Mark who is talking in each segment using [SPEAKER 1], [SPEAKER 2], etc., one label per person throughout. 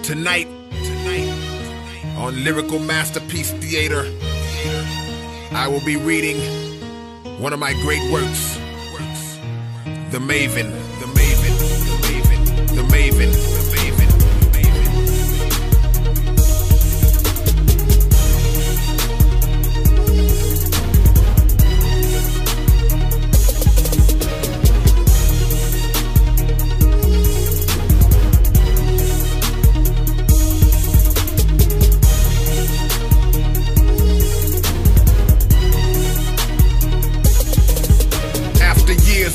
[SPEAKER 1] Tonight, on Lyrical Masterpiece Theater, I will be reading one of my great works, The Maven, The Maven, The Maven, The Maven, The Maven.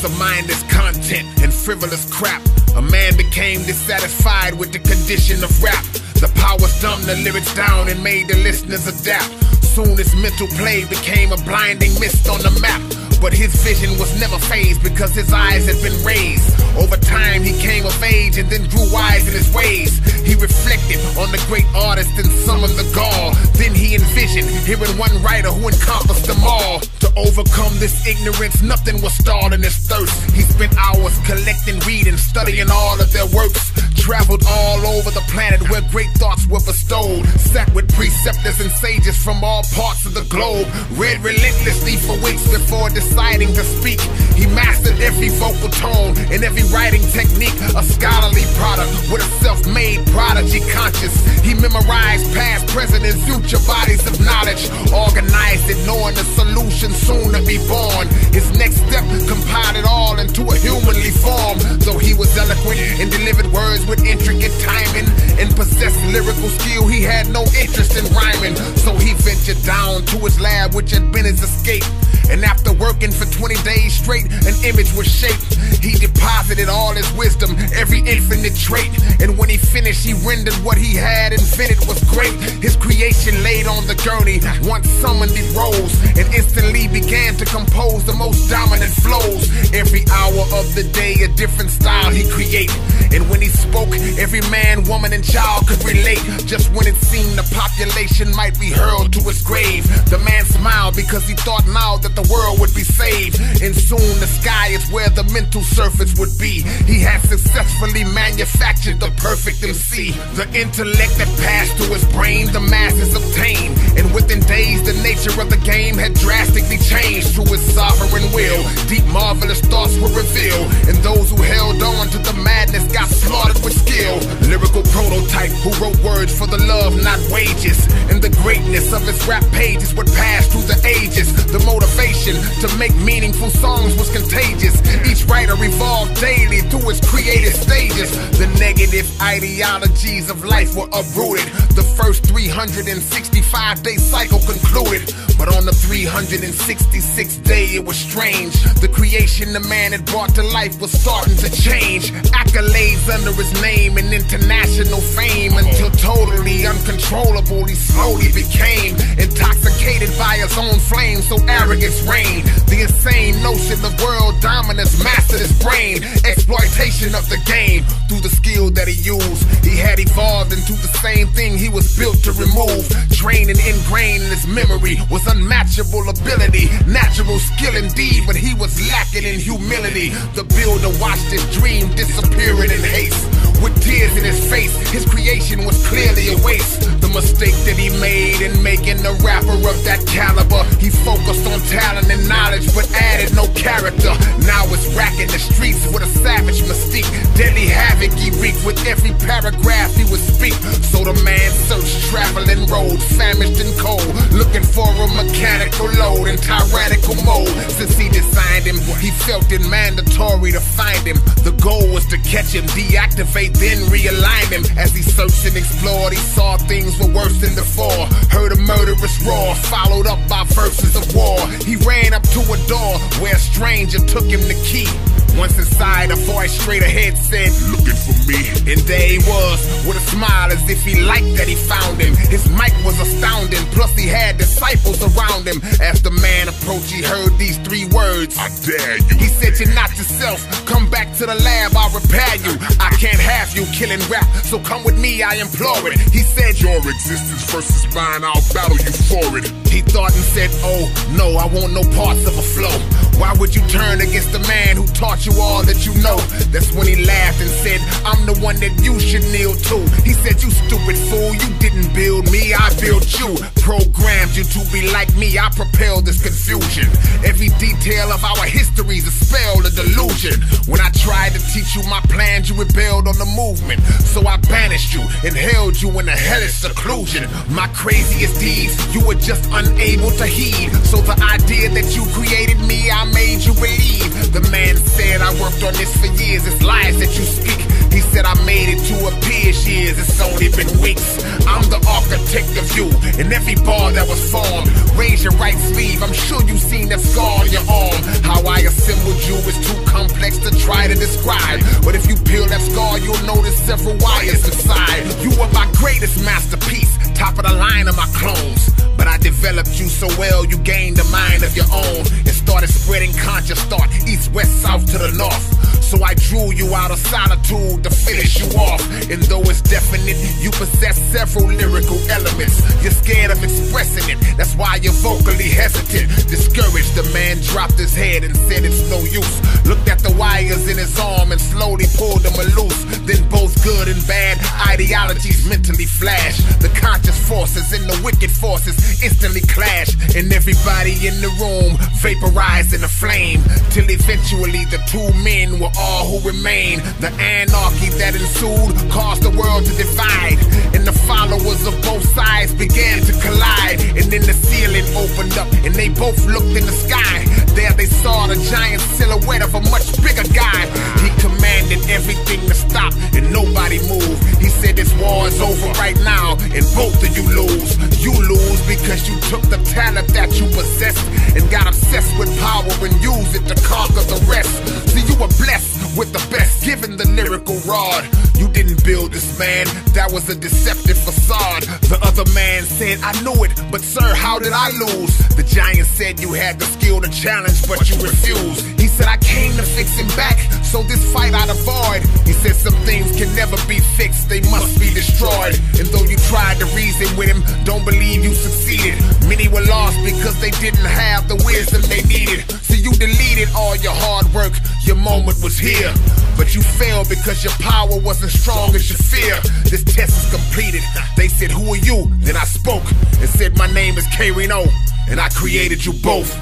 [SPEAKER 1] Of mindless content and frivolous crap, a man became dissatisfied with the condition of rap. The powers dumbed the lyrics down and made the listeners adapt. Soon his mental play became a blinding mist on the map. But his vision was never phased because his eyes had been raised. Over time he came of age and then grew wise in his ways. He reflected on the great artist and summoned the gall. Then he envisioned hearing one writer who encompassed them all. To overcome this ignorance, nothing was stalling his thirst. He spent hours collecting, reading, studying all of their works. Traveled all over the planet where great thoughts were bestowed. Sat with preceptors and sages from all parts of the globe. Read relentlessly for weeks before deciding to speak. He mastered every vocal tone and every writing technique. A scholarly product with a self-made prodigy conscious. He memorized past, present, and future bodies of knowledge. Organized it, knowing the solution soon to be born. His next step compiled it all into a humanly form. Though he was eloquent and delivered words with intricate timing and possessed lyrical skill, he had no interest in rhyming. So he ventured down to his lab, which had been his escape. And after working for 20 days straight, an image was shaped. He deposited all his wisdom, every infinite trait. And when he finished, he rendered what he had invented was great. His creation laid on the gurney, once summoned it rose, and instantly began to compose the most dominant flows. Every hour of the day, a different style he created. And when he spoke, every man, woman, and child could relate. Just when it seemed the population might be hurled to its grave, the man smiled because he thought now that the world would be saved. And soon the sky is where the mental surface would be. He had successfully manufactured the perfect MC. The intellect that passed to his brain, the masses obtained. And within days, the nature of the game had drastically changed. Through his sovereign will, deep marvelous thoughts were revealed. And those who held on to the madness got slaughtered with skill. Lyrical prototype who wrote words for the love, not wages. And the greatness of his rap pages would pass through the ages. The motivation to make meaningful songs was contagious. Each writer evolved daily through his creative stages. The negative ideologies of life were uprooted. The first 365-day cycle concluded. But on the 366th day it was strange. The creation the man had brought to life was starting to change. Accolades under his name and international fame, until totally uncontrollable he slowly became. Intoxicated by his own flame, so arrogance reigned. The insane notion of world dominance mastered his brain. Exploitation of the game through the skill that he used. He had evolved into the same thing he was built to remove. Trained and ingrained in his memory was unmatchable ability. Natural skill indeed, but he was lacking in humility. The builder watched his dream disappearing in haste. With tears in his face, his creation was clearly a waste. The mistake that he made in making a rapper of that caliber, he focused on talent and knowledge but added no character. Now it's racking the streets with a savage mystique. Deadly havoc he wreaked with every paragraph he would speak. So the man searched traveling road, famished and cold, looking for a mechanical load in tyrannical mode. Since he designed him, he felt it mandatory to find him. The goal was to catch him, deactivate, then realign him. As he searched and explored, he saw things were worse than before. Heard a murderous roar, followed up by verses of war. He ran up to a door where a stranger took him the key. Once inside, a voice straight ahead said, "Looking for me?" And there he was, with a smile as if he liked that he found him. His mic was astounding, plus he had disciples around him. As the man approached, he heard these 3 words: "I dare you." He said, "You're not yourself, come back to the lab, I'll repair you. I can't have you killing rap, so come with me, I implore it." He said, "Your existence versus mine, I'll battle you for it." He thought and said, "Oh no, I want no parts of a flow. Why would you turn against the man who taught you all that you know?" That's when he laughed and said, "I'm the one that you should kneel to." He said, "You stupid fool, you didn't build me, I built you. Programmed you to be like me, I propelled this confusion. Every detail of our history's a spell, a delusion. When I tried to teach you my plans, you rebelled on the movement. So I banished you and held you in a hellish seclusion. My craziest deeds, you were just unable to heed. So the idea that you created me, I made you believe." The man said, "I worked on this for years, it's lies that you speak." He said, "I made it to appear years, it's only been weeks. I'm the architect of you, and every bar that was formed. Raise your right sleeve, I'm sure you've seen that scar on your arm. How I assembled you is too complex to try to describe. But if you peel that scar, you'll notice several wires inside. You were my greatest masterpiece, top of the line of my clones. But I developed you so well, you gained a mind of your own and started spreading conscious thought, east, west, south to the north. So I drew you out of solitude to finish you off. And though it's definite, you possess several lyrical elements. You're scared of expressing it, that's why you're vocally hesitant. Discouraged, the man dropped his head and said it's no use. Looked at the wires in his arm and slowly pulled them loose. Then both good and bad ideologies mentally flash. The conscious forces and the wicked forces instantly clash. And everybody in the room vaporized in a flame. Till eventually the 2 men were all who remained. The anarchy that ensued caused the world to divide, and the followers of both sides began to collide. And then the ceiling opened up and they both looked in the sky. There they saw the giant silhouette of a much bigger guy. He commanded everything to stop and nobody moved. He said, "This war is over right now and both of you lose. You lose because you took the talent that you possessed and got obsessed with power and used it to conquer the rest. See, you were blessed with the best, given the lyrical rod. You didn't build this man, that was a deceptive facade." The other man said, "I knew it, but sir, how did I lose?" The giant said, "You had the skill to challenge, but you refused." He said, "I came to fix him back, so this fight I'd avoid." He said, "Some things can never be fixed, they must be destroyed." And though you tried to reason with him, don't believe you succeeded. Many were lost because they didn't have the wisdom they needed. So you deleted all your hard work, your moment was here. But you failed because your power wasn't strong as your fear. This test is completed. They said, "Who are you?" Then I spoke and said, "My name is Rino, and I created you both."